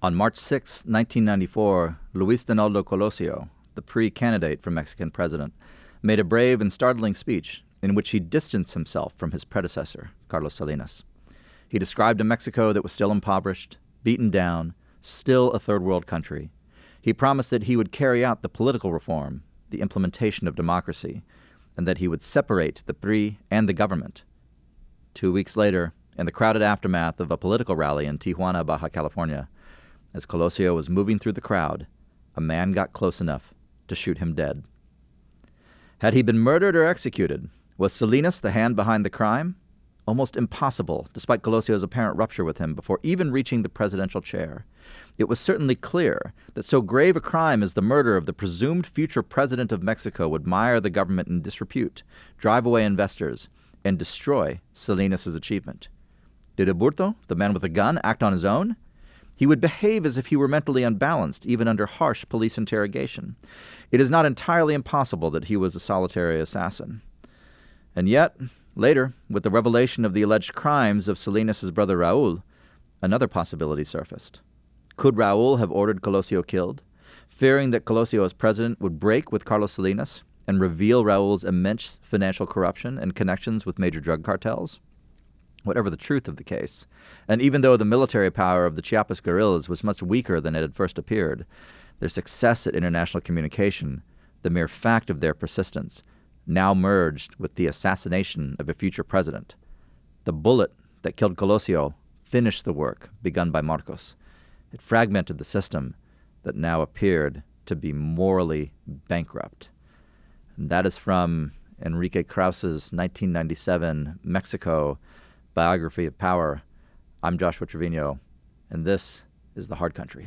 On March 6, 1994, Luis Donaldo Colosio, the pre-candidate for Mexican president, made a brave and startling speech in which he distanced himself from his predecessor, Carlos Salinas. He described a Mexico that was still impoverished, beaten down, still a third world country. He promised that he would carry out the political reform, the implementation of democracy, and that he would separate the PRI and the government. 2 weeks later, in the crowded aftermath of a political rally in Tijuana, Baja California, as Colosio was moving through the crowd, a man got close enough to shoot him dead. Had he been murdered or executed? Was Salinas the hand behind the crime? Almost impossible, despite Colosio's apparent rupture with him before even reaching the presidential chair. It was certainly clear that so grave a crime as the murder of the presumed future president of Mexico would mire the government in disrepute, drive away investors, and destroy Salinas' achievement. Did Aburto, the man with the gun, act on his own? He would behave as if he were mentally unbalanced, even under harsh police interrogation. It is not entirely impossible that he was a solitary assassin. And yet, later, with the revelation of the alleged crimes of Salinas' brother Raul, another possibility surfaced. Could Raul have ordered Colosio killed, fearing that Colosio as president would break with Carlos Salinas and reveal Raul's immense financial corruption and connections with major drug cartels? Whatever the truth of the case, and even though the military power of the Chiapas guerrillas was much weaker than it had first appeared, their success at international communication, the mere fact of their persistence, now merged with the assassination of a future president. The bullet that killed Colosio finished the work begun by Marcos. It fragmented the system that now appeared to be morally bankrupt. And that is from Enrique Krause's 1997 Mexico Biography of Power. I'm Joshua Treviño, and this is The Hard Country.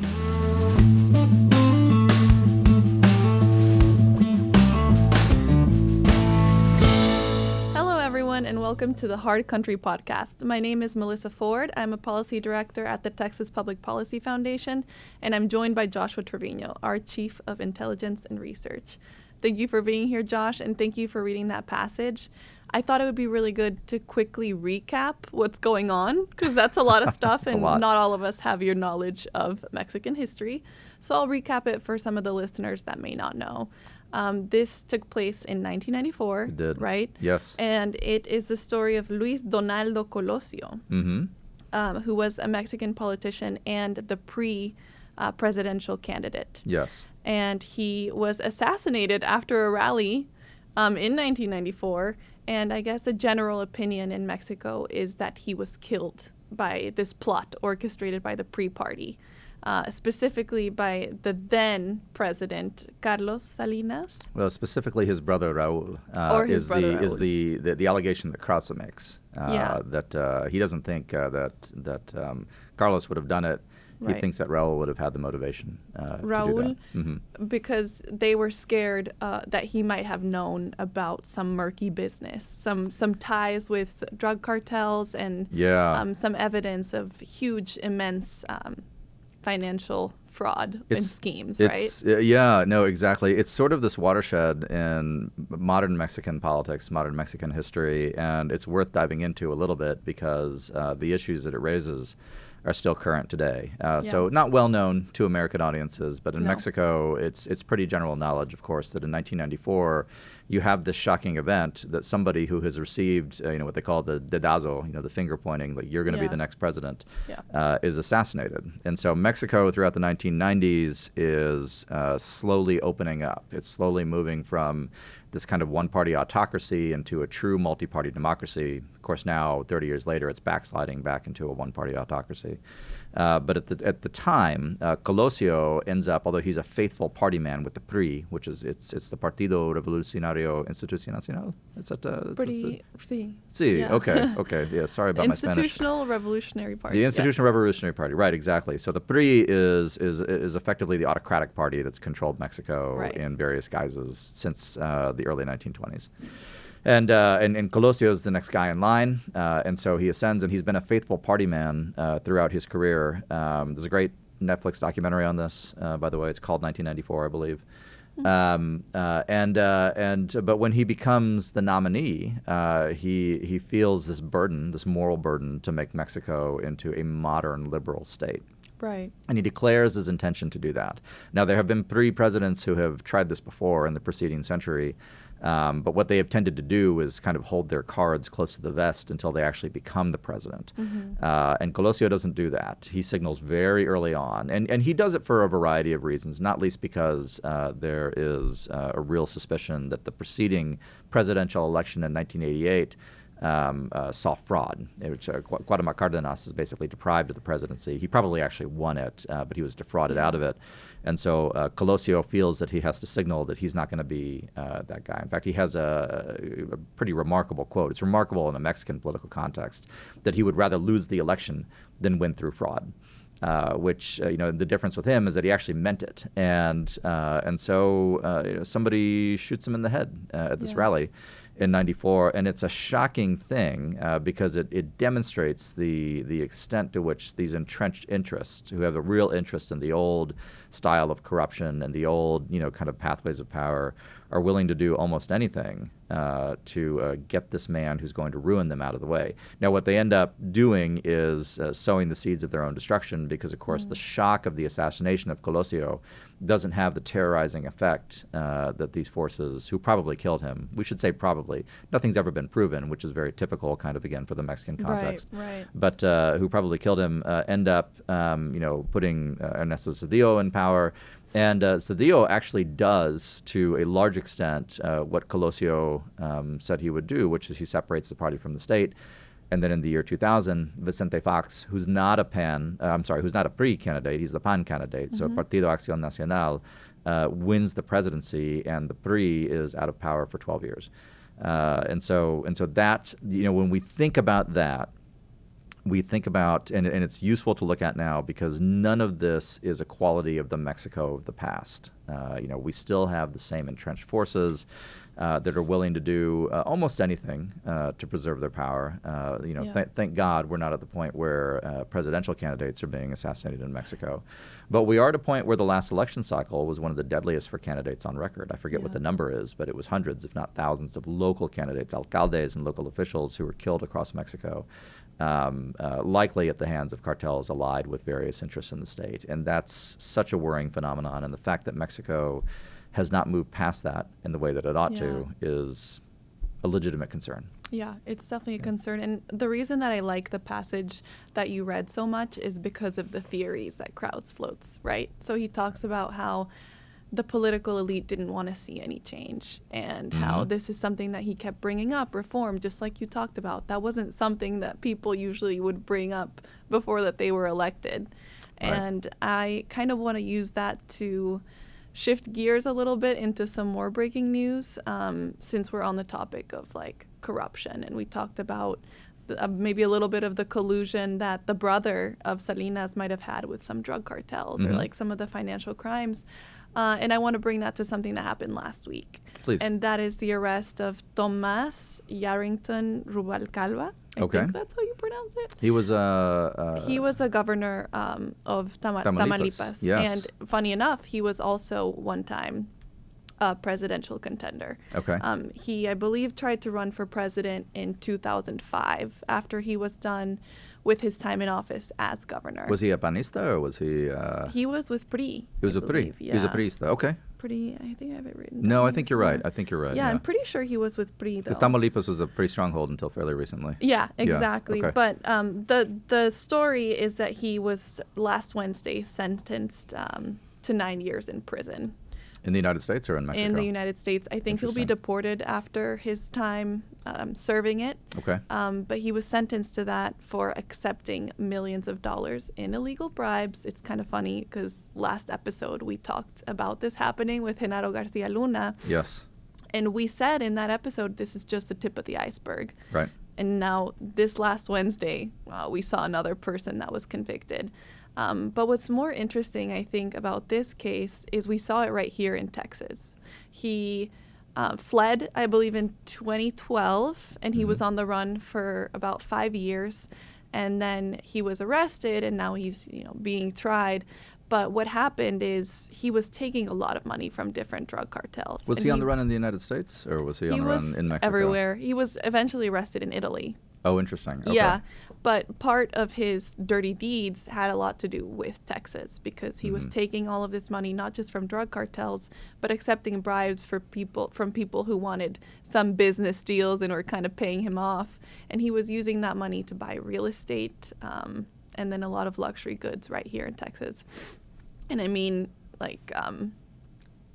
Hello, everyone, and welcome to The Hard Country podcast. My name is Melissa Ford. I'm a policy director at the Texas Public Policy Foundation, and I'm joined by Joshua Treviño, our Chief of Intelligence and Research. Thank you for being here, Josh, and thank you for reading that passage. I thought it would be really good to quickly recap what's going on, because that's a lot of stuff, and not all of us have your knowledge of Mexican history. So I'll recap it for some of the listeners that may not know. This took place in 1994, It did. Right? Yes. And it is the story of Luis Donaldo Colosio, who was a Mexican politician and the pre-presidential candidate. Yes. And he was assassinated after a rally in 1994. And I guess the general opinion in Mexico is that he was killed by this plot orchestrated by the pre-party, specifically by the then president, Carlos Salinas. Well, specifically his brother Raul is the allegation that Krause makes. That he doesn't think that Carlos would have done it. Right. He thinks that Raul would have had the motivation Raul, to do that. Because they were scared that he might have known about some murky business, some ties with drug cartels, and some evidence of huge, immense financial fraud and schemes, right? No, exactly. It's sort of this watershed in modern Mexican politics, modern Mexican history, and it's worth diving into a little bit because the issues that it raises are still current today. So not well known to American audiences, but in Mexico, it's pretty general knowledge, of course, that in 1994, you have this shocking event that somebody who has received, what they call the dedazo, the finger pointing, like you're going to be the next president, is assassinated. And so Mexico throughout the 1990s is slowly opening up. It's slowly moving from this kind of one-party autocracy into a true multi-party democracy. Of course, now, 30 years later, it's backsliding back into a one-party autocracy. But at the time, Colosio ends up, although he's a faithful party man with the PRI, which is it's the Partido Revolucionario Institucional. Okay. Yeah, sorry about my Spanish. Institutional Revolutionary Party. The Institutional Revolutionary Party, right? Exactly. So the PRI is effectively the autocratic party that's controlled Mexico in various guises since the early 1920s. And Colosio is the next guy in line, and so he ascends, and he's been a faithful party man throughout his career. There's a great Netflix documentary on this, by the way. It's called 1994, I believe. But when he becomes the nominee, he feels this burden, this moral burden, to make Mexico into a modern liberal state. Right. And he declares his intention to do that. Now, there have been 3 presidents who have tried this before in the preceding century, but what they have tended to do is kind of hold their cards close to the vest until they actually become the president. And Colosio doesn't do that. He signals very early on, and he does it for a variety of reasons, not least because there is a real suspicion that the preceding presidential election in 1988 saw fraud, which Cuauhtémoc Cárdenas is basically deprived of the presidency. He probably actually won it, but he was defrauded out of it. And so Colosio feels that he has to signal that he's not going to be that guy. In fact, he has a pretty remarkable quote. It's remarkable in a Mexican political context that he would rather lose the election than win through fraud. Which the difference with him is that he actually meant it, and so somebody shoots him in the head at this rally in '94, and it's a shocking thing because it demonstrates the extent to which these entrenched interests, who have a real interest in the old style of corruption and the old kind of pathways of power, are willing to do almost anything to get this man who's going to ruin them out of the way. Now, what they end up doing is sowing the seeds of their own destruction because, of course, the shock of the assassination of Colosio doesn't have the terrorizing effect that these forces, who probably killed him, we should say probably, nothing's ever been proven, which is very typical kind of, again, for the Mexican context. Right. But who probably killed him end up, putting Ernesto Zedillo in power. And Zedillo actually does, to a large extent, what Colosio said he would do, which is he separates the party from the state. And then in the year 2000, Vicente Fox, who's not a PRI candidate, he's the PAN candidate, so Partido Acción Nacional, wins the presidency, and the PRI is out of power for 12 years. And so that, when we think about that, we think about, and it's useful to look at now because none of this is a quality of the Mexico of the past. We still have the same entrenched forces that are willing to do almost anything to preserve their power. Thank God we're not at the point where presidential candidates are being assassinated in Mexico. But we are at a point where the last election cycle was one of the deadliest for candidates on record. I forget what the number is, but it was hundreds, if not thousands, of local candidates, alcaldes and local officials who were killed across Mexico. Likely at the hands of cartels allied with various interests in the state. And that's such a worrying phenomenon. And the fact that Mexico has not moved past that in the way that it ought to is a legitimate concern. Yeah, it's definitely a concern. And the reason that I like the passage that you read so much is because of the theories that Krauss floats, right? So he talks about how the political elite didn't want to see any change, and how this is something that he kept bringing up, reform, just like you talked about. That wasn't something that people usually would bring up before that they were elected. Right. And I kind of want to use that to shift gears a little bit into some more breaking news, since we're on the topic of like corruption, and we talked about maybe a little bit of the collusion that the brother of Salinas might have had with some drug cartels or like some of the financial crimes. And I want to bring that to something that happened last week. Please. And that is the arrest of Tomás Yarrington Rubalcaba. I think that's how you pronounce it. He was a governor of Tamaulipas. Yes. And funny enough, he was also one time a presidential contender. Okay. He, I believe, tried to run for president in 2005 after he was done with his time in office as governor. Was he a panista or was he? He was with PRI. He was a PRI. Yeah. He was a priista. Okay. PRI. I think I have it written. No, I think you're right. I think you're right. Yeah, I'm pretty sure he was with PRI though. Because Tamaulipas was a pretty stronghold until fairly recently. Yeah, exactly. Yeah. Okay. But the story is that he was last Wednesday sentenced to 9 years in prison. In the United States or in Mexico? In the United States. I think he'll be deported after his time serving it. Okay. But he was sentenced to that for accepting millions of dollars in illegal bribes. It's kind of funny because last episode we talked about this happening with Genaro Garcia Luna. Yes. And we said in that episode, this is just the tip of the iceberg. Right. And now this last Wednesday, we saw another person that was convicted. But what's more interesting, I think, about this case is we saw it right here in Texas. He fled, I believe, in 2012, and he was on the run for about 5 years. And then he was arrested, and now he's being tried. But what happened is he was taking a lot of money from different drug cartels. Was he on the run in the United States, or was he on the run in Mexico? Everywhere. He was eventually arrested in Italy. Oh, interesting. Okay. Yeah, but part of his dirty deeds had a lot to do with Texas because he was taking all of this money not just from drug cartels, but accepting bribes from people who wanted some business deals and were kind of paying him off. And he was using that money to buy real estate and then a lot of luxury goods right here in Texas. And I mean, like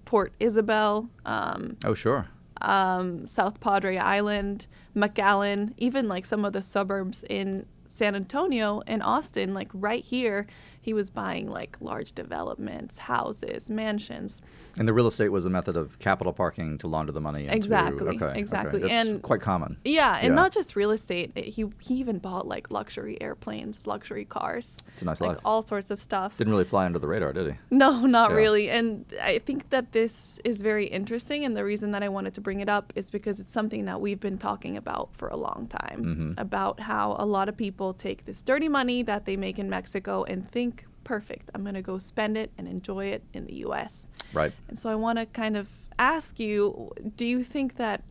Port Isabel. Oh, sure. South Padre Island, McAllen, even like some of the suburbs in San Antonio and Austin, like right here, he was buying like large developments, houses, mansions. And the real estate was a method of capital parking to launder the money into... Exactly. That's and quite common. Yeah, and not just real estate. He even bought like luxury airplanes, luxury cars. It's a nice like life. all sorts of stuff. Didn't really fly under the radar, did he? No, not really. And I think that this is very interesting. And the reason that I wanted to bring it up is because it's something that we've been talking about for a long time, about how a lot of people take this dirty money that they make in Mexico and think, perfect, I'm going to go spend it and enjoy it in the U.S. Right. And so I want to kind of ask you, do you think that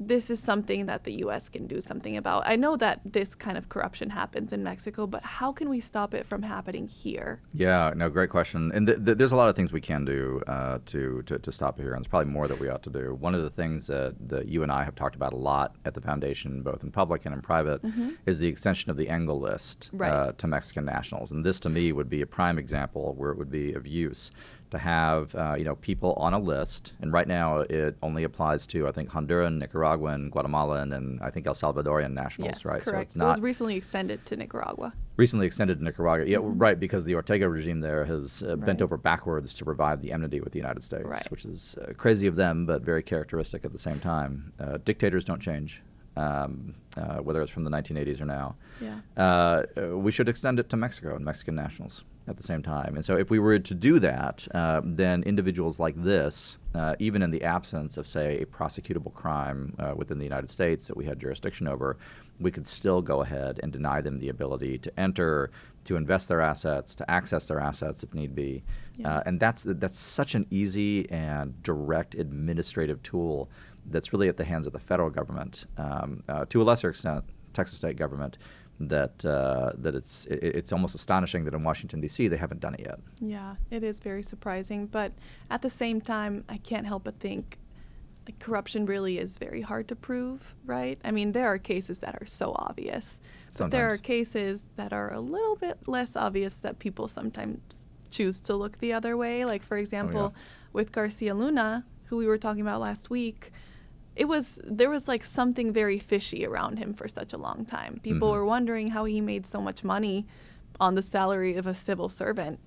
this is something that the U.S. can do something about? I know that this kind of corruption happens in Mexico, but how can we stop it from happening here? Yeah, no, great question. And there's a lot of things we can do to stop it here, and there's probably more that we ought to do. One of the things that you and I have talked about a lot at the foundation, both in public and in private, is the extension of the Engel list to Mexican nationals. And this, to me, would be a prime example where it would be of use to have people on a list, and right now it only applies to, I think, Honduran, Nicaraguan, Guatemalan, and I think El Salvadorian nationals, yes, right? Correct. So it's not it was recently extended to Nicaragua. Recently extended to Nicaragua, yeah, right, because the Ortega regime there has bent over backwards to revive the enmity with the United States, which is crazy of them, but very characteristic at the same time. Dictators don't change. Whether it's from the 1980s or now. We should extend it to Mexico and Mexican nationals at the same time. And so if we were to do that, then individuals like this, even in the absence of, say, a prosecutable crime within the United States that we had jurisdiction over, we could still go ahead and deny them the ability to enter, to invest their assets, to access their assets if need be. And that's such an easy and direct administrative tool that's really at the hands of the federal government, to a lesser extent, Texas state government, that it's almost astonishing that in Washington, D.C., they haven't done it yet. Yeah, it is very surprising. But at the same time, I can't help but think like, corruption really is very hard to prove, right? I mean, there are cases that are so obvious. But there are cases that are a little bit less obvious that people sometimes choose to look the other way. Like, for example, with Garcia Luna, who we were talking about last week, there was like something very fishy around him for such a long time. People were wondering how he made so much money on the salary of a civil servant.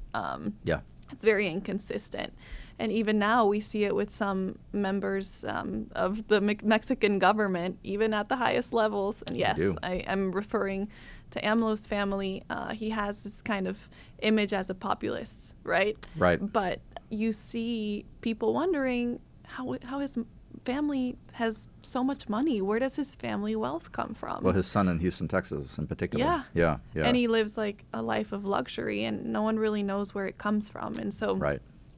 It's very inconsistent. And even now we see it with some members of the Mexican government, even at the highest levels. And yes, I am referring to AMLO's family. He has this kind of image as a populist, right? Right. But you see people wondering how his family has so much money. Where does his family wealth come from? Well, his son in Houston, Texas, in particular. Yeah. And he lives like a life of luxury, and no one really knows where it comes from. And so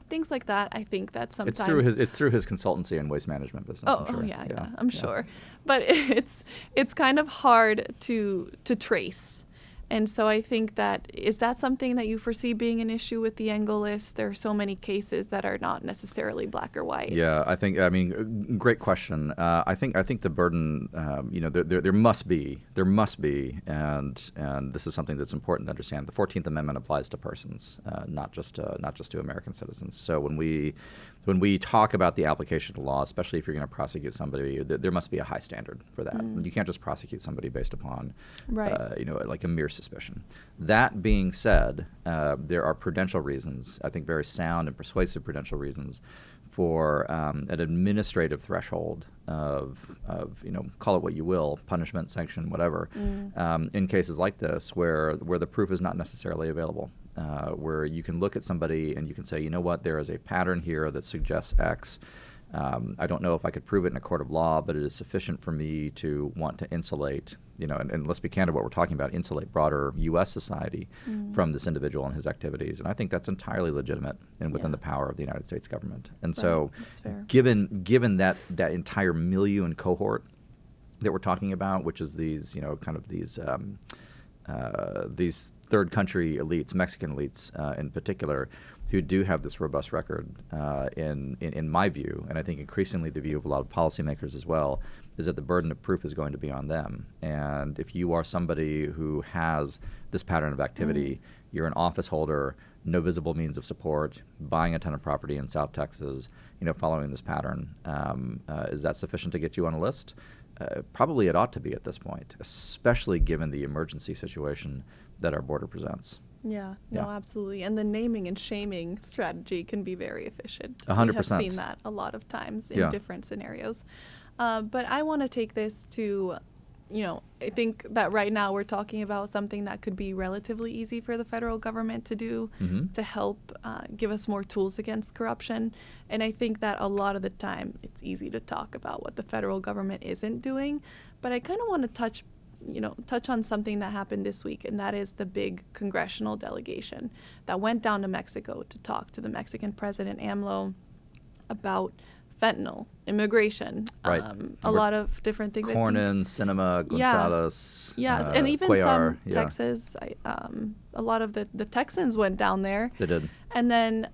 things like that, I think that sometimes it's through his consultancy and waste management business. I'm sure. But it's kind of hard to trace. And so I think is that something that you foresee being an issue with the Engel list? There are so many cases that are not necessarily black or white. Yeah, I mean, great question. I think the burden, there must be, and this is something that's important to understand. The 14th Amendment applies to persons, not just to American citizens. So when we talk about the application of the law, especially if you're going to prosecute somebody, there must be a high standard for that. You can't just prosecute somebody based upon, like a mere suspicion. That being said, there are prudential reasons, I think very sound and persuasive prudential reasons, for an administrative threshold of call it what you will, punishment, sanction, whatever, in cases like this where the proof is not necessarily available. Where you can look at somebody and you can say, you know what, there is a pattern here that suggests X. I don't know if I could prove it in a court of law, but it is sufficient for me to want to insulate, and let's be candid, what we're talking about, insulate broader U.S. society from this individual and his activities. And I think that's entirely legitimate and within the power of the United States government. And so given that entire milieu and cohort that we're talking about, which is these, kind of these third country elites, Mexican elites in particular, who do have this robust record, in my view, and I think increasingly the view of a lot of policymakers as well, is that the burden of proof is going to be on them. And if you are somebody who has this pattern of activity, you're an office holder, no visible means of support, buying a ton of property in South Texas, following this pattern, is that sufficient to get you on a list? Probably it ought to be at this point, especially given the emergency situation that our border presents. Yeah, no, absolutely. And the naming and shaming strategy can be very efficient. 100%. We have seen that a lot of times in different scenarios. But I want to take this to, I think that right now we're talking about something that could be relatively easy for the federal government to do to help give us more tools against corruption. And I think that a lot of the time it's easy to talk about what the federal government isn't doing. But I kind of want to touch on something that happened this week, and that is the big congressional delegation that went down to Mexico to talk to the Mexican president, AMLO, about fentanyl, immigration, a lot of different things. Cornyn, Sinema, Gonzalez, and even Cuellar, some Texas. A lot of the Texans went down there. They did. And then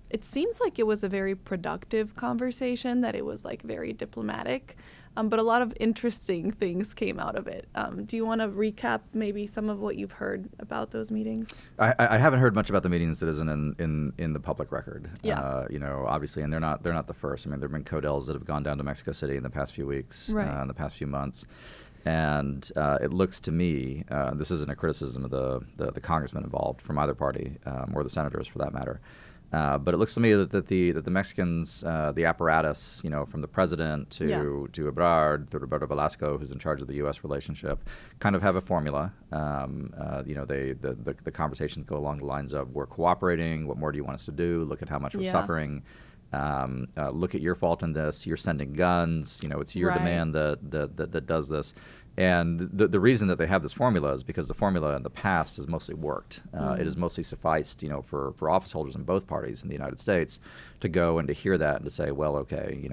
it seems like it was a very productive conversation, that it was like very diplomatic. But a lot of interesting things came out of it. Do you want to recap maybe some of what you've heard about those meetings? I haven't heard much about the meetings that isn't in the public record. Yeah. Obviously, and they're not the first. I mean, there have been Cartels that have gone down to Mexico City in the past few weeks, in the past few months. And it looks to me, this isn't a criticism of the congressmen involved from either party, or the senators for that matter. But it looks to me that the Mexicans, the apparatus, from the president to Ebrard, to Roberto Velasco, who's in charge of the U.S. relationship, kind of have a formula. The conversations go along the lines of, we're cooperating. What more do you want us to do? Look at how much we're suffering. Look at your fault in this. You're sending guns. It's your demand that does this. And the reason that they have this formula is because the formula in the past has mostly worked. It has mostly sufficed, for office holders in both parties in the United States to go and to hear that and to say, well, okay,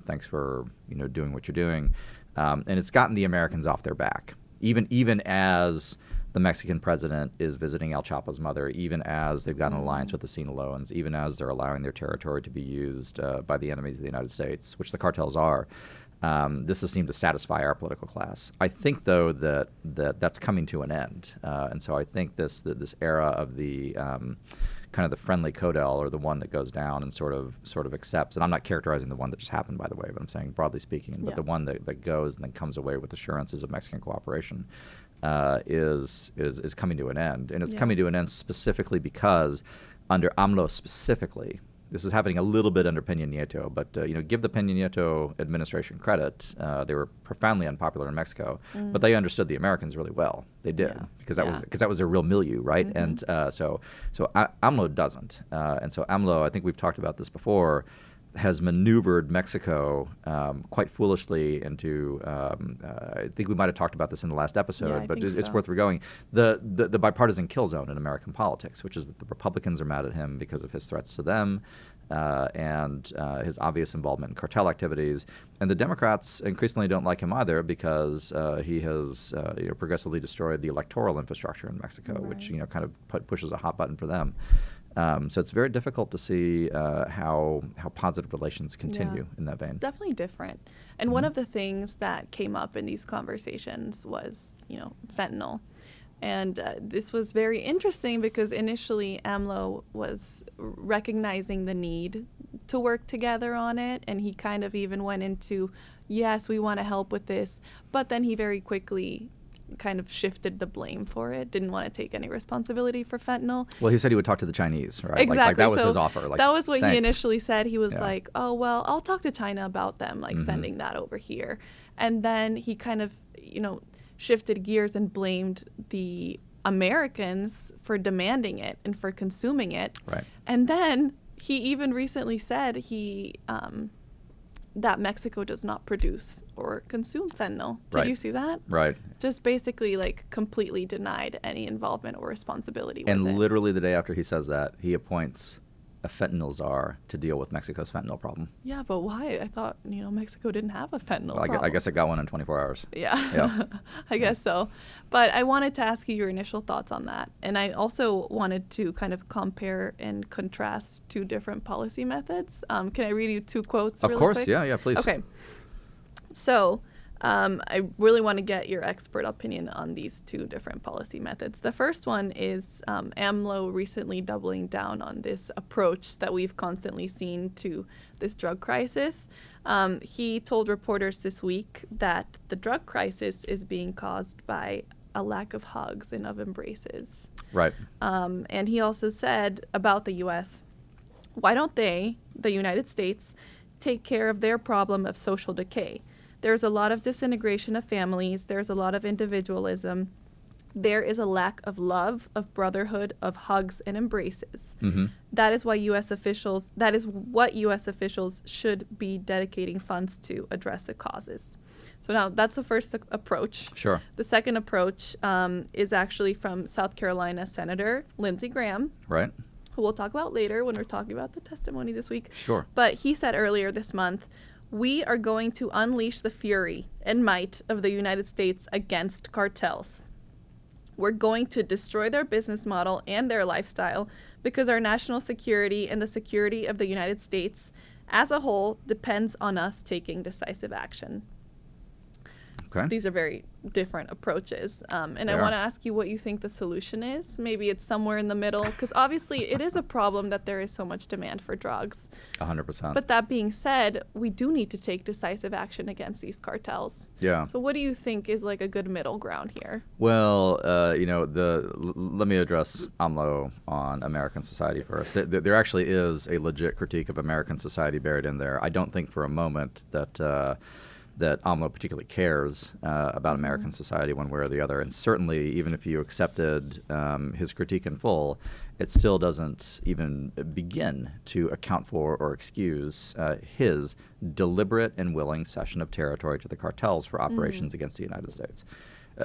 thanks for doing what you're doing, and it's gotten the Americans off their back. Even as the Mexican president is visiting El Chapo's mother, even as they've got an alliance with the Sinaloans, even as they're allowing their territory to be used by the enemies of the United States, which the cartels are. This has seemed to satisfy our political class. I think, though, that's coming to an end, and so I think this era of the kind of the friendly Codel, or the one that goes down and sort of accepts. And I'm not characterizing the one that just happened, by the way, but I'm saying broadly speaking. But the one that goes and then comes away with assurances of Mexican cooperation is coming to an end, and it's coming to an end specifically because under AMLO specifically. This is happening a little bit under Peña Nieto, but give the Peña Nieto administration credit. They were profoundly unpopular in Mexico, but they understood the Americans really well. They did, because that was their real milieu, right? And so AMLO doesn't, and so AMLO, I think we've talked about this before, has maneuvered Mexico quite foolishly into. I think we might have talked about this in the last episode, but it's worth regoing. The bipartisan kill zone in American politics, which is that the Republicans are mad at him because of his threats to them, and his obvious involvement in cartel activities, and the Democrats increasingly don't like him either because he has progressively destroyed the electoral infrastructure in Mexico, which kind of pushes a hot button for them. So it's very difficult to see how positive relations continue in that vein. It's definitely different. And one of the things that came up in these conversations was, fentanyl. And this was very interesting because initially AMLO was recognizing the need to work together on it. And he kind of even went into, yes, we want to help with this. But then he very quickly kind of shifted the blame for it, didn't want to take any responsibility for fentanyl. Well, he said he would talk to the Chinese, right? Exactly. Like that was his offer. That was what he initially said. He was like, oh, well, I'll talk to China about them, sending that over here. And then he kind of, shifted gears and blamed the Americans for demanding it and for consuming it. Right. And then he even recently said that Mexico does not produce or consume fentanyl. Did you see that? Right. Just basically completely denied any involvement or responsibility with it. And literally the day after he says that, he appoints a fentanyl czar to deal with Mexico's fentanyl problem. Yeah, but why? I thought, Mexico didn't have a fentanyl Well, problem. I guess it got one in 24 hours. Yeah, I guess so. But I wanted to ask you your initial thoughts on that. And I also wanted to kind of compare and contrast two different policy methods. Can I read you two quotes Of really course, quick? yeah, please. Okay. So I really want to get your expert opinion on these two different policy methods. The first one is AMLO recently doubling down on this approach that we've constantly seen to this drug crisis. He told reporters this week that the drug crisis is being caused by a lack of hugs and of embraces. Right. And he also said about the U.S., why don't they, the United States, take care of their problem of social decay? There's a lot of disintegration of families. There's a lot of individualism. There is a lack of love, of brotherhood, of hugs and embraces. Mm-hmm. That is what U.S. officials should be dedicating funds to address the causes. So now that's the first approach. Sure. The second approach is actually from South Carolina Senator Lindsey Graham, Right. who we'll talk about later when we're talking about the testimony this week. Sure. But he said earlier this month, we are going to unleash the fury and might of the United States against cartels. We're going to destroy their business model and their lifestyle because our national security and the security of the United States as a whole depends on us taking decisive action. Okay. These are very different approaches. And They I are. want to ask you what you think the solution is. Maybe it's somewhere in the middle, because obviously it is a problem that there is so much demand for drugs. 100%. But that being said, we do need to take decisive action against these cartels. Yeah. So what do you think is like a good middle ground here? Well, let me address AMLO on American society first. There actually is a legit critique of American society buried in there. I don't think for a moment that AMLO particularly cares about American society one way or the other. And certainly, even if you accepted his critique in full, it still doesn't even begin to account for or excuse his deliberate and willing cession of territory to the cartels for operations against the United States.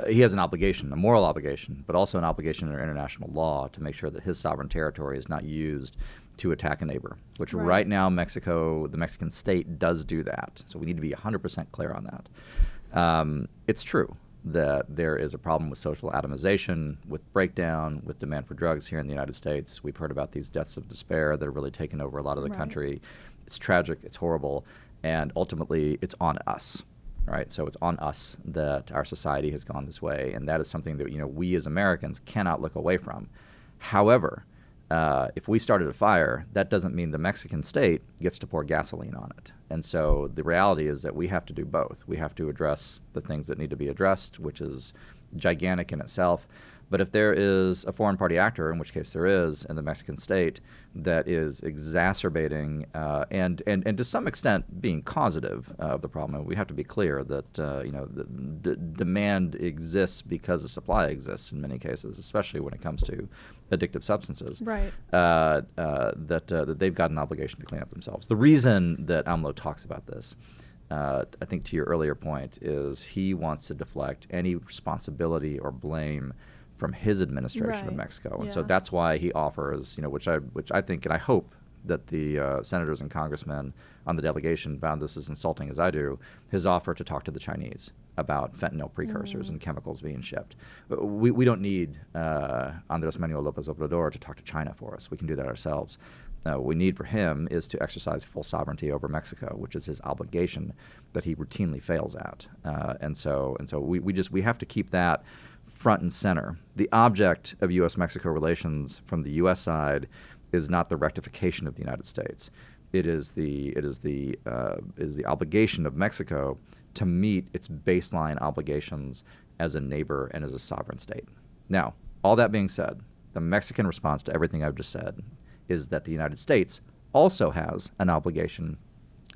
He has an obligation, a moral obligation, but also an obligation under international law to make sure that his sovereign territory is not used to attack a neighbor, which right now Mexico, the Mexican state, does do that. So we need to be 100% clear on that. It's true that there is a problem with social atomization, with breakdown, with demand for drugs here in the United States. We've heard about these deaths of despair that have really taken over a lot of the country. It's tragic, it's horrible, and ultimately it's on us. Right, so it's on us that our society has gone this way, and that is something that we as Americans cannot look away from. However, if we started a fire, that doesn't mean the Mexican state gets to pour gasoline on it. And so the reality is that we have to do both. We have to address the things that need to be addressed, which is gigantic in itself. But if there is a foreign party actor, in which case there is in the Mexican state, that is exacerbating and to some extent being causative of the problem, we have to be clear that the demand exists because the supply exists in many cases, especially when it comes to addictive substances. Right. That they've got an obligation to clean up themselves. The reason that AMLO talks about this, I think to your earlier point, is he wants to deflect any responsibility or blame from his administration of Mexico. And so that's why he offers, which I think and I hope that the senators and congressmen on the delegation found this as insulting as I do, his offer to talk to the Chinese about fentanyl precursors and chemicals being shipped. We don't need Andrés Manuel López Obrador to talk to China for us. We can do that ourselves. What we need for him is to exercise full sovereignty over Mexico, which is his obligation that he routinely fails at. And so we have to keep that front and center. The object of U.S.-Mexico relations from the U.S. side is not the rectification of the United States. It is the obligation of Mexico to meet its baseline obligations as a neighbor and as a sovereign state. Now, all that being said, the Mexican response to everything I've just said is that the United States also has an obligation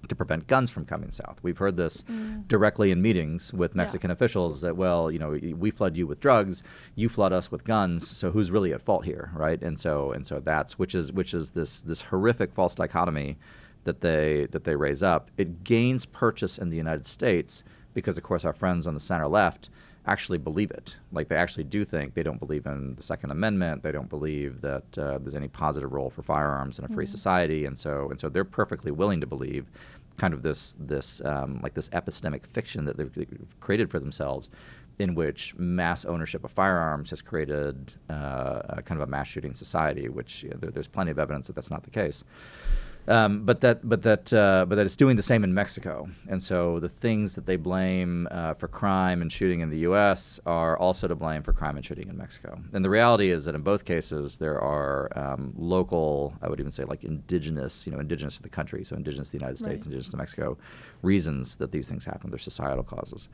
to prevent guns from coming south. We've heard this directly in meetings with Mexican officials that, we flood you with drugs, you flood us with guns, so who's really at fault here, right? And so that's which is this horrific false dichotomy that they raise up. It gains purchase in the United States because, of course, our friends on the center left actually believe it. Like they actually do think. They don't believe in the Second Amendment. They don't believe that there's any positive role for firearms in a free society, and so they're perfectly willing to believe kind of this epistemic fiction that they've created for themselves, in which mass ownership of firearms has created a kind of a mass shooting society, which there's plenty of evidence that that's not the case. But that it's doing the same in Mexico, and so the things that they blame for crime and shooting in the U.S. are also to blame for crime and shooting in Mexico. And the reality is that in both cases there are local, I would even say like indigenous to the country, so indigenous to the United States, indigenous to Mexico, reasons that these things happen. They're societal causes.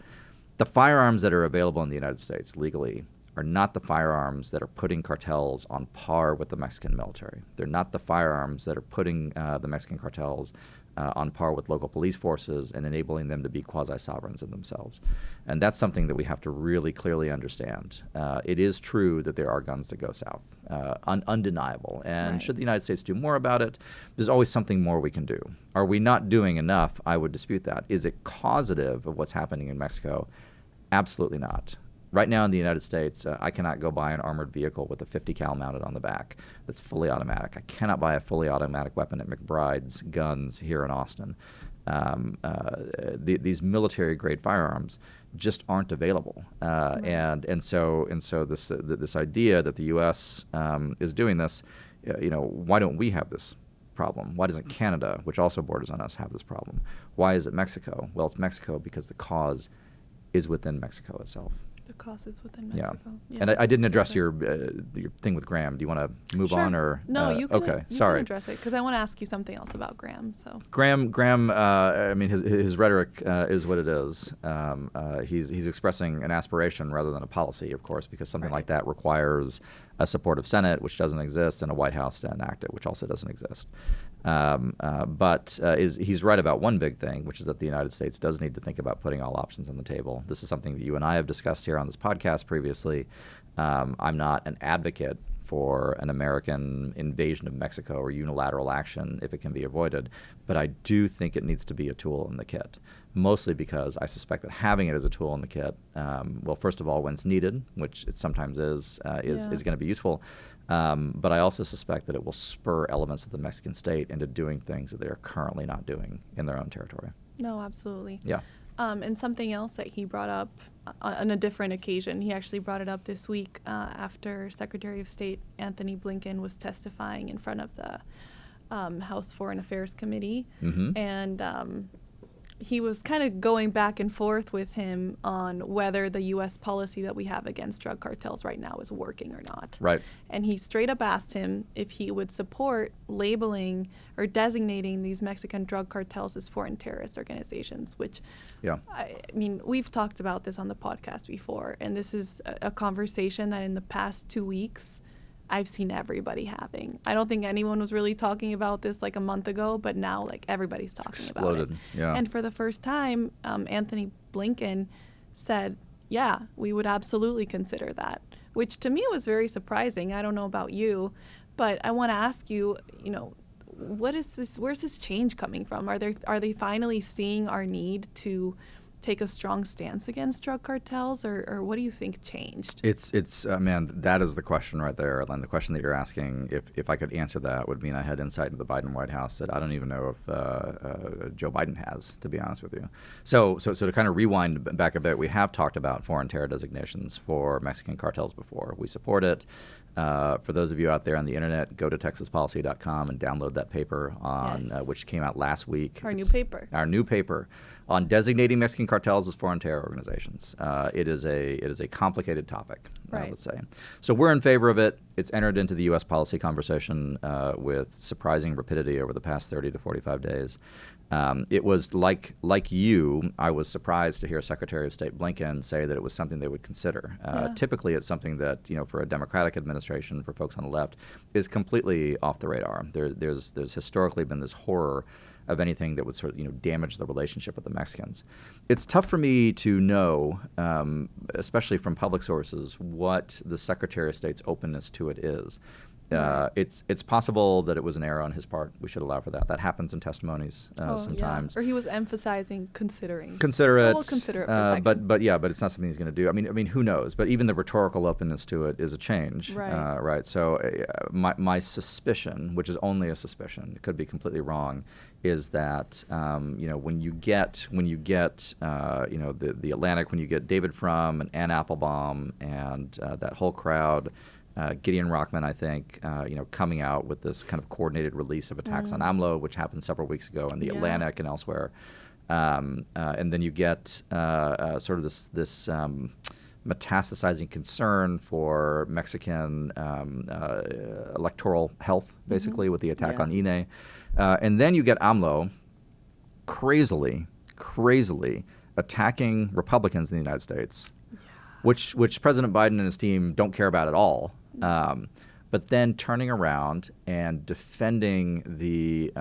The firearms that are available in the United States legally are not the firearms that are putting cartels on par with the Mexican military. They're not the firearms that are putting the Mexican cartels on par with local police forces and enabling them to be quasi-sovereigns in themselves. And that's something that we have to really clearly understand. It is true that there are guns that go south, undeniable. And should the United States do more about it, there's always something more we can do. Are we not doing enough? I would dispute that. Is it causative of what's happening in Mexico? Absolutely not. Right now in the United States, I cannot go buy an armored vehicle with a 50 cal mounted on the back that's fully automatic. I cannot buy a fully automatic weapon at McBride's Guns here in Austin. These military-grade firearms just aren't available, and so this idea that the U.S. Is doing this, why don't we have this problem? Why doesn't Canada, which also borders on us, have this problem? Why is it Mexico? Well, it's Mexico because the cause is within Mexico itself. The cause is within Mexico. Yeah. And I didn't address your thing with Graham. Do you want to move on or? No, you can. Okay, you sorry. can address it because I want to ask you something else about Graham. So Graham. I mean, his rhetoric is what it is. He's expressing an aspiration rather than a policy, of course, because something like that requires a supportive Senate, which doesn't exist, and a White House to enact it, which also doesn't exist. But he's right about one big thing, which is that the United States does need to think about putting all options on the table. This is something that you and I have discussed here on this podcast previously. I'm not an advocate for an American invasion of Mexico or unilateral action if it can be avoided, but I do think it needs to be a tool in the kit, mostly because I suspect that having it as a tool in the kit, well, first of all, when it's needed, which it sometimes is going to be useful, but I also suspect that it will spur elements of the Mexican state into doing things that they are currently not doing in their own territory. No, absolutely. Yeah. And something else that he brought up on a different occasion, he actually brought it up this week after Secretary of State Anthony Blinken was testifying in front of the House Foreign Affairs Committee. And he was kind of going back and forth with him on whether the U.S. policy that we have against drug cartels right now is working or not. Right. And he straight up asked him if he would support labeling or designating these Mexican drug cartels as foreign terrorist organizations, which, I mean, we've talked about this on the podcast before, and this is a conversation that in the past 2 weeks I've seen everybody having. I don't think anyone was really talking about this like a month ago, but now like everybody's talking about it. Yeah. And for the first time, Anthony Blinken said, yeah, we would absolutely consider that, which to me was very surprising. I don't know about you, but I want to ask you, what is this? Where's this change coming from? Are they finally seeing our need to take a strong stance against drug cartels, or what do you think changed? It's man, that is the question right there, and the question that you're asking. If I could answer that, would mean I had insight into the Biden White House that I don't even know if Joe Biden has, to be honest with you. So to kind of rewind back a bit, we have talked about foreign terror designations for Mexican cartels before. We support it. For those of you out there on the internet, go to texaspolicy.com and download that paper on which came out last week. Our new paper on designating Mexican cartels as foreign terror organizations. It is a complicated topic, let's say. So we're in favor of it. It's entered into the U.S. policy conversation with surprising rapidity over the past 30 to 45 days. It was like you, I was surprised to hear Secretary of State Blinken say that it was something they would consider. Typically, it's something that, for a Democratic administration, for folks on the left, is completely off the radar. There's historically been this horror of anything that would sort of damage the relationship with the Mexicans. It's tough for me to know, especially from public sources, what the Secretary of State's openness to it is. Right. It's possible that it was an error on his part. We should allow for that. That happens in testimonies sometimes. Yeah. Or he was emphasizing considering. Consider it. We'll consider it for a second. But it's not something he's going to do. I mean, who knows? But even the rhetorical openness to it is a change. Right. Right. So my suspicion, which is only a suspicion, it could be completely wrong, is that when you get the Atlantic, when you get David Frum and Ann Applebaum and that whole crowd. Gideon Rockman, I think, coming out with this kind of coordinated release of attacks on AMLO, which happened several weeks ago in the Atlantic and elsewhere, and then you get sort of this metastasizing concern for Mexican electoral health, basically, with the attack on INE, and then you get AMLO crazily attacking Republicans in the United States. Which President Biden and his team don't care about at all, but then turning around and defending the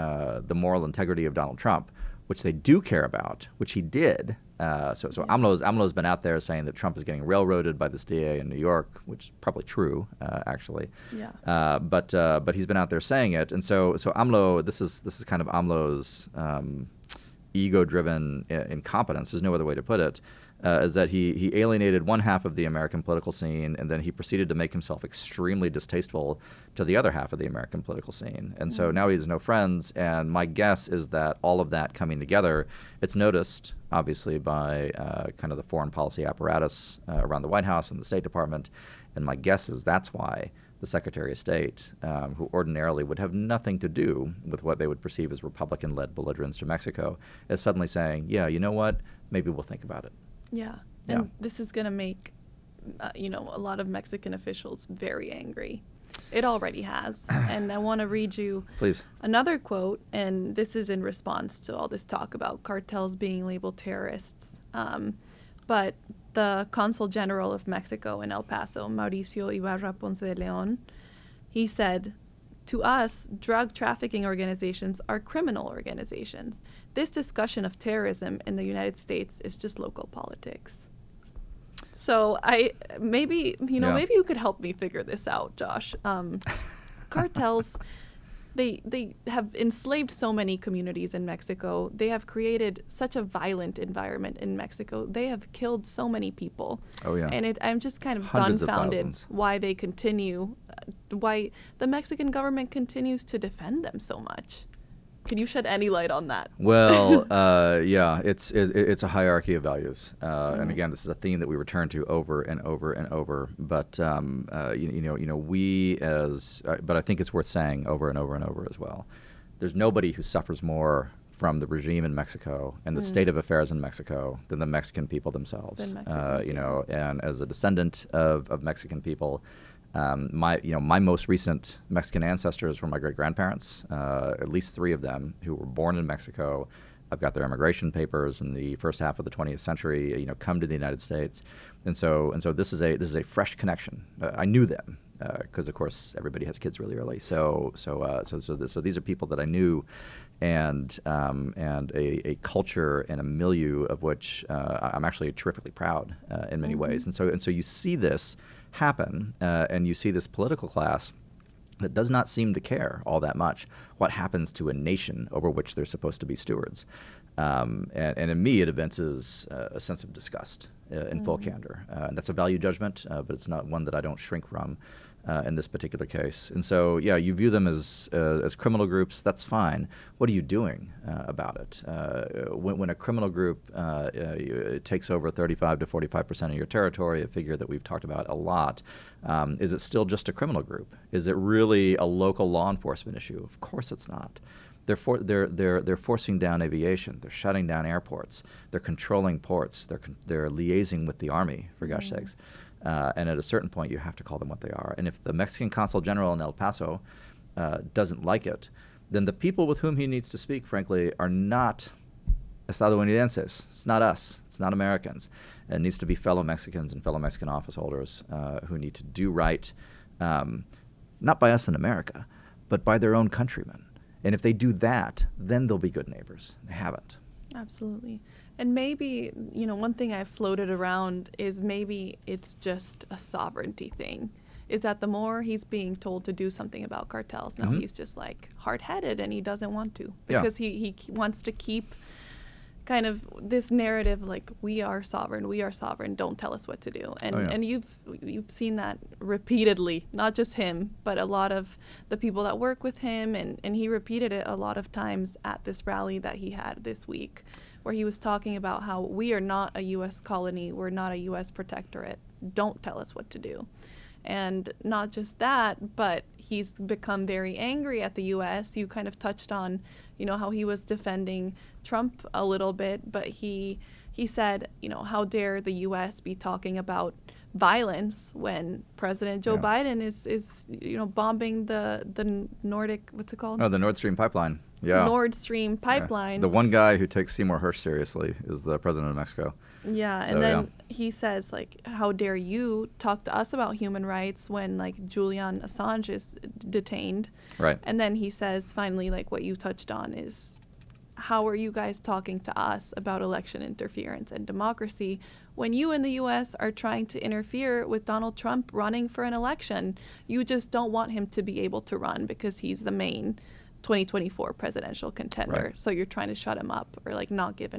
moral integrity of Donald Trump, which they do care about, which he did. So AMLO's been out there saying that Trump is getting railroaded by this DA in New York, which is probably true, actually. Yeah. But he's been out there saying it, and so AMLO, this is kind of AMLO's ego-driven incompetence. There's no other way to put it. Is that he alienated one half of the American political scene, and then he proceeded to make himself extremely distasteful to the other half of the American political scene. And so now he has no friends, and my guess is that all of that coming together, it's noticed, obviously, by kind of the foreign policy apparatus around the White House and the State Department, and my guess is that's why the Secretary of State, who ordinarily would have nothing to do with what they would perceive as Republican-led belligerence to Mexico, is suddenly saying, yeah, you know what, maybe we'll think about it. Yeah, and this is going to make, a lot of Mexican officials very angry. It already has. And I want to read you Please. Another quote, and this is in response to all this talk about cartels being labeled terrorists. But the Consul General of Mexico in El Paso, Mauricio Ibarra Ponce de Leon, he said, "To us, drug trafficking organizations are criminal organizations. This discussion of terrorism in the United States is just local politics." So maybe you could help me figure this out, Josh. Cartels, they have enslaved so many communities in Mexico. They have created such a violent environment in Mexico. They have killed so many people. Oh, yeah. And I'm just kind of Hundreds of dumbfounded thousands. why they continue, why the Mexican government continues to defend them so much. Can you shed any light on that? Well, it's a hierarchy of values, and again, this is a theme that we return to over and over and over. But but I think it's worth saying over and over and over as well. There's nobody who suffers more from the regime in Mexico and the state of affairs in Mexico than the Mexican people themselves. And as a descendant of Mexican people. My most recent Mexican ancestors were my great-grandparents, at least 3 of them, who were born in Mexico. I've got their immigration papers in the first half of the 20th century, come to the United States. And so this is a fresh connection. I knew them because, of course, everybody has kids really early. So these are people that I knew, and a culture and a milieu of which I'm actually terrifically proud in many ways. And so you see this happen, and you see this political class that does not seem to care all that much what happens to a nation over which they're supposed to be stewards. And in me, it evinces a sense of disgust in full candor. And that's a value judgment, but it's not one that I don't shrink from in this particular case. And so, you view them as criminal groups. That's fine. What are you doing about it? When a criminal group takes over 35 to 45% of your territory, a figure that we've talked about a lot, is it still just a criminal group? Is it really a local law enforcement issue? Of course it's not. They're forcing down aviation. They're shutting down airports. They're controlling ports. They're liaising with the army, for gosh sakes. And at a certain point, you have to call them what they are. And if the Mexican Consul General in El Paso doesn't like it, then the people with whom he needs to speak, frankly, are not estadounidenses. It's not us. It's not Americans. It needs to be fellow Mexicans and fellow Mexican office holders who need to do right, not by us in America, but by their own countrymen. And if they do that, then they'll be good neighbors. They haven't. Absolutely. And maybe, one thing I've floated around is maybe it's just a sovereignty thing. is that the more he's being told to do something about cartels, now he's just like hard-headed and he doesn't want to, because he wants to keep kind of this narrative like we are sovereign, don't tell us what to do. And you've seen that repeatedly, not just him, but a lot of the people that work with him, and he repeated it a lot of times at this rally that he had this week, where he was talking about how we are not a U.S. colony, we're not a U.S. protectorate, don't tell us what to do. And not just that, but he's become very angry at the U.S. You kind of touched on, how he was defending Trump a little bit, but he said, how dare the U.S. be talking about violence when President Joe Biden is bombing the Nordic, what's it called? Oh, the Nord Stream pipeline. Yeah. Nord Stream pipeline. The one guy who takes Seymour Hersh seriously is the president of Mexico. Yeah, and then he says, like, how dare you talk to us about human rights when, like, Julian Assange is detained. Right. And then he says, finally, like, what you touched on is, how are you guys talking to us about election interference and democracy when you in the U.S. are trying to interfere with Donald Trump running for an election? You just don't want him to be able to run because he's the main 2024 presidential contender. Right. So you're trying to shut him up or, like, not give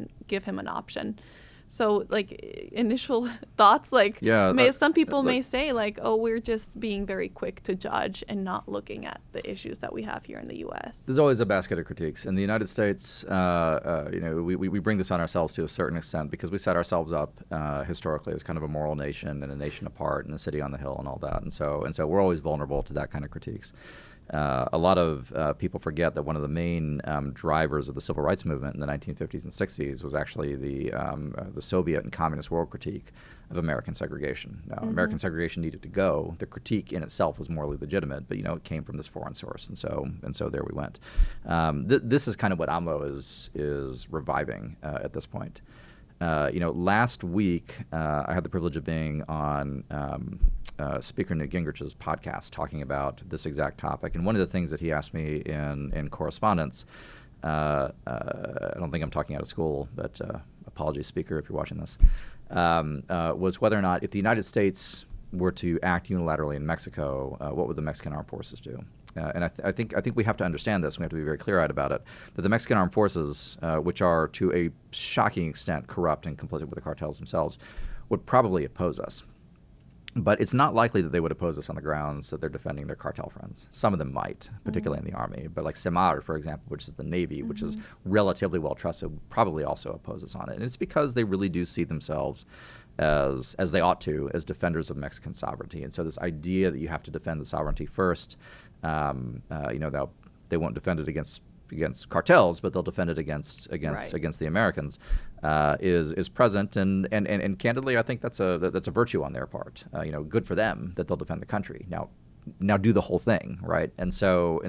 him an option. So, like, initial thoughts, like, some people may say, like, oh, we're just being very quick to judge and not looking at the issues that we have here in the U.S. There's always a basket of critiques. In the United States, we bring this on ourselves to a certain extent because we set ourselves up historically as kind of a moral nation and a nation apart and a city on the hill and all that. And so we're always vulnerable to that kind of critiques. A lot of people forget that one of the main drivers of the civil rights movement in the 1950s and 60s was actually the Soviet and communist world critique of American segregation. Now, American segregation needed to go. The critique in itself was morally legitimate, but it came from this foreign source, and so there we went. This is kind of what AMLO is reviving at this point. Last week I had the privilege of being on Speaker Newt Gingrich's podcast talking about this exact topic. And one of the things that he asked me in correspondence, I don't think I'm talking out of school, but apologies, Speaker, if you're watching this, was whether or not if the United States were to act unilaterally in Mexico, what would the Mexican armed forces do? And I think we have to understand this. We have to be very clear-eyed about it. That the Mexican armed forces, which are to a shocking extent corrupt and complicit with the cartels themselves, would probably oppose us. But it's not likely that they would oppose us on the grounds that they're defending their cartel friends. Some of them might, particularly in the Army. But like Semar, for example, which is the Navy, which is relatively well-trusted, would probably also oppose us on it. And it's because they really do see themselves as they ought to, as defenders of Mexican sovereignty. And so this idea that you have to defend the sovereignty first, they won't defend it against cartels, but they'll defend it against the Americans, is present, and candidly, I think that's a virtue on their part. Good for them that they'll defend the country. Now do the whole thing, right? And so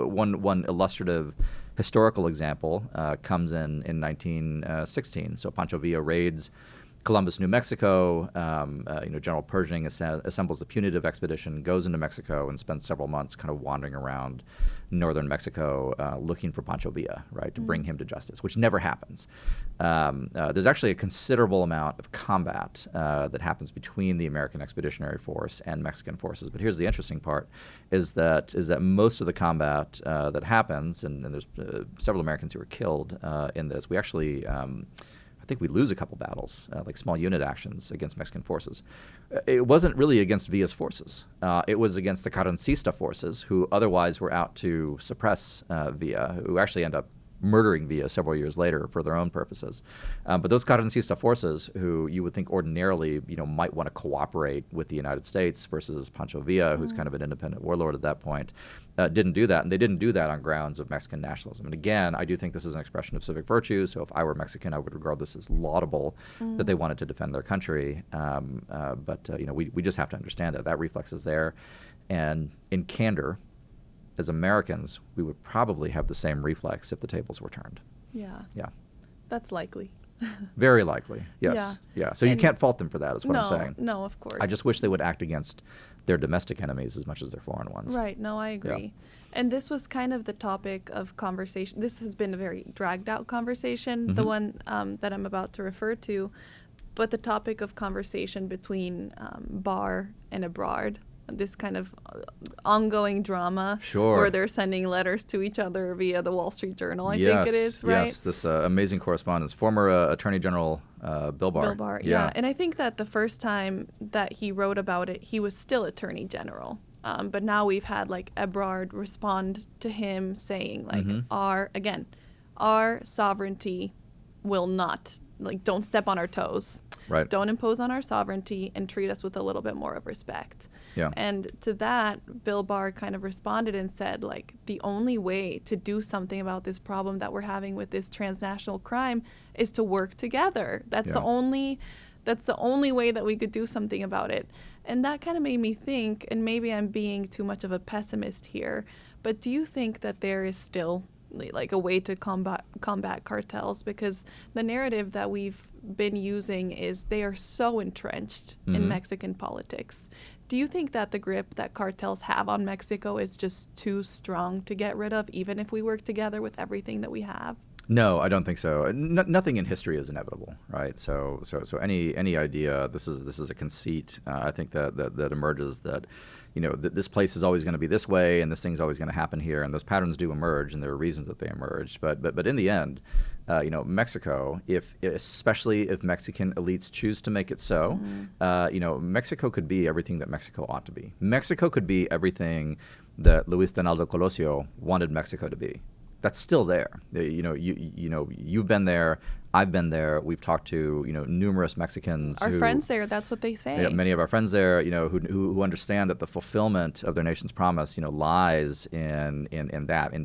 one illustrative historical example comes in 1916. So Pancho Villa raids Columbus, New Mexico. General Pershing assembles a punitive expedition, goes into Mexico, and spends several months kind of wandering around northern Mexico looking for Pancho Villa, right, to bring him to justice, which never happens. There's actually a considerable amount of combat that happens between the American Expeditionary Force and Mexican forces. But here's the interesting part, is that most of the combat that happens, and there's several Americans who were killed in this. We actually I think we lose a couple battles, like small unit actions against Mexican forces. It wasn't really against Villa's forces. It was against the Carrancista forces, who otherwise were out to suppress Villa, who actually end up murdering Villa several years later for their own purposes. But those Carrancista forces, who you would think ordinarily might want to cooperate with the United States versus Pancho Villa, who's kind of an independent warlord at that point, didn't do that. And they didn't do that on grounds of Mexican nationalism. And again, I do think this is an expression of civic virtue. So if I were Mexican, I would regard this as laudable that they wanted to defend their country. But we just have to understand that reflex is there. And in candor, as Americans, we would probably have the same reflex if the tables were turned. Yeah. Yeah. That's likely. Very likely, yes. Yeah. So you can't fault them for that, is what I'm saying. No, of course. I just wish they would act against their domestic enemies as much as their foreign ones. Right. No, I agree. Yeah. And this was kind of the topic of conversation. This has been a very dragged out conversation, the one that I'm about to refer to. But the topic of conversation between Barr and Ebrard this kind of ongoing drama. Sure. Where they're sending letters to each other via the Wall Street Journal, I think it is, right? Yes, this amazing correspondence. Former Attorney General Bill Barr. Bill Barr, yeah. And I think that the first time that he wrote about it, he was still Attorney General. But now we've had like Ebrard respond to him saying like our sovereignty will not, like, don't step on our toes. Right. Don't impose on our sovereignty and treat us with a little bit more of respect. Yeah. And to that, Bill Barr kind of responded and said, like, the only way to do something about this problem that we're having with this transnational crime is to work together. That's the only way that we could do something about it. And that kind of made me think, and maybe I'm being too much of a pessimist here, but do you think that there is still like a way to combat cartels? Because the narrative that we've been using is they are so entrenched in Mexican politics. Do you think that the grip that cartels have on Mexico is just too strong to get rid of, even if we work together with everything that we have? No, I don't think so. Nothing in history is inevitable, right? So any idea, this is a conceit. I think that emerges that, this place is always going to be this way, and this thing's always going to happen here, and those patterns do emerge, and there are reasons that they emerge. But in the end, Mexico, especially if Mexican elites choose to make it so, Mexico could be everything that Mexico ought to be. Mexico could be everything that Luis Donaldo Colosio wanted Mexico to be. That's still there. You've been there. I've been there. We've talked to numerous Mexicans. Our friends there. That's what they say. Many of our friends there, who understand that the fulfillment of their nation's promise, lies in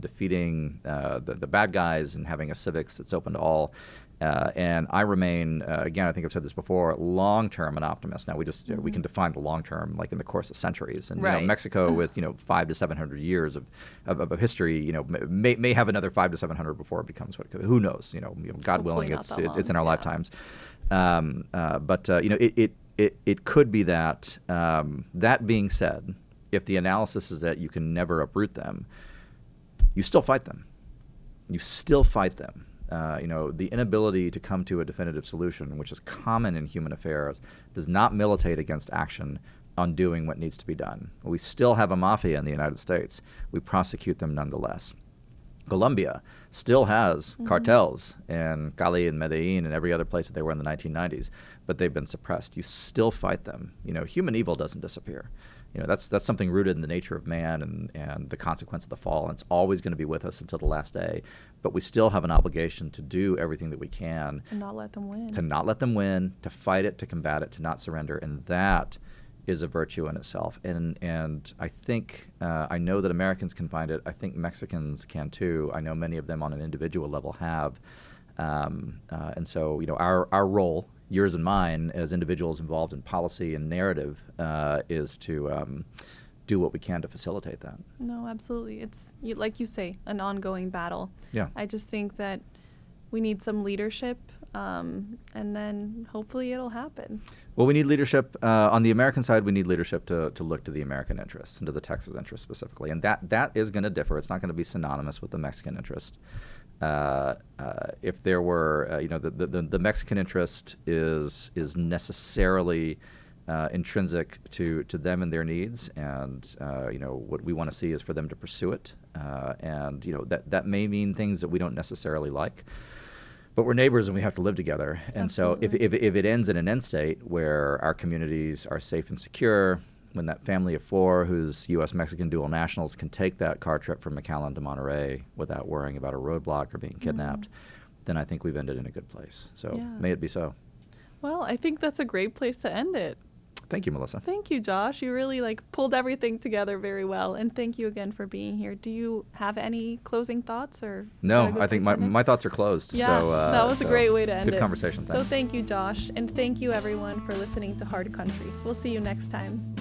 defeating the bad guys and having a civics that's open to all. And I remain, again, I think I've said this before, long-term an optimist. Now we can define the long-term like in the course of centuries. And Mexico with 500 to 700 years of history, may have another 500 to 700 before it becomes who knows? God willing, it's in our lifetimes. But it could be that. That being said, if the analysis is that you can never uproot them, you still fight them. You still fight them. The inability to come to a definitive solution, which is common in human affairs, does not militate against action on doing what needs to be done. We still have a mafia in the United States. We prosecute them nonetheless. Colombia still has cartels in Cali and Medellin and every other place that they were in the 1990s, but they've been suppressed. You still fight them. Human evil doesn't disappear. That's something rooted in the nature of man and the consequence of the fall, and it's always going to be with us until the last day. But we still have an obligation to do everything that we can to not let them win. To not let them win, to fight it, to combat it, to not surrender, and that is a virtue in itself. And I think I know that Americans can find it. I think Mexicans can too. I know many of them on an individual level have. And so our role, yours and mine, as individuals involved in policy and narrative, is to do what we can to facilitate that. No, absolutely. It's, like you say, an ongoing battle. Yeah. I just think that we need some leadership, and then hopefully it'll happen. Well, we need leadership. On the American side, we need leadership to look to the American interests and to the Texas interest specifically. And that is going to differ. It's not going to be synonymous with the Mexican interest. If there were, the Mexican interest is necessarily intrinsic to them and their needs, and what we want to see is for them to pursue it, and that may mean things that we don't necessarily like, but we're neighbors and we have to live together. And Absolutely. So if it ends in an end state where our communities are safe and secure, when that family of four who's U.S.-Mexican dual nationals can take that car trip from McAllen to Monterey without worrying about a roadblock or being kidnapped, then I think we've ended in a good place. So may it be so. Well, I think that's a great place to end it. Thank you, Melissa. Thank you, Josh. You really pulled everything together very well, and thank you again for being here. Do you have any closing thoughts or? No, I think my thoughts are closed. Yeah, so, that was a great way to end it. Good conversation. Thanks. So thank you, Josh, and thank you everyone for listening to Hard Country. We'll see you next time.